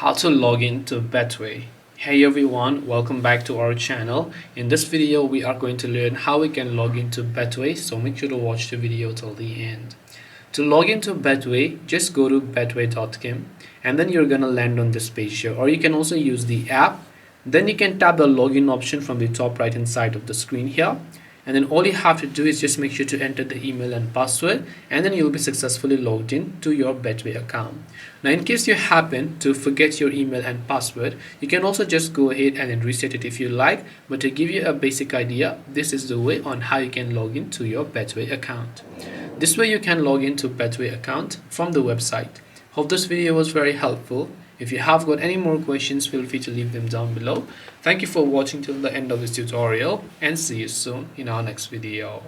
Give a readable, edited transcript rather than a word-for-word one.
How to log in to Betway. Hey everyone, welcome back to our channel. In this video we are going to learn how we can log into Betway, so make sure to watch the video till the end. To log into Betway, just go to betway.com and then you're gonna land on this page here, or you can also use the app. Then you can tap the login option from the top right hand side of the screen here, and then all you have to do is just make sure to enter the email and password, and then you'll be successfully logged in to your Betway account. Now in case you happen to forget your email and password, you can also just go ahead and then reset it if you like, but to give you a basic idea, this is the way on how you can log in to your Betway account. This way you can log into Betway account from the website. Hope this video was very helpful. If you have got any more questions, feel free to leave them down below. Thank you for watching till the end of this tutorial, and see you soon in our next video.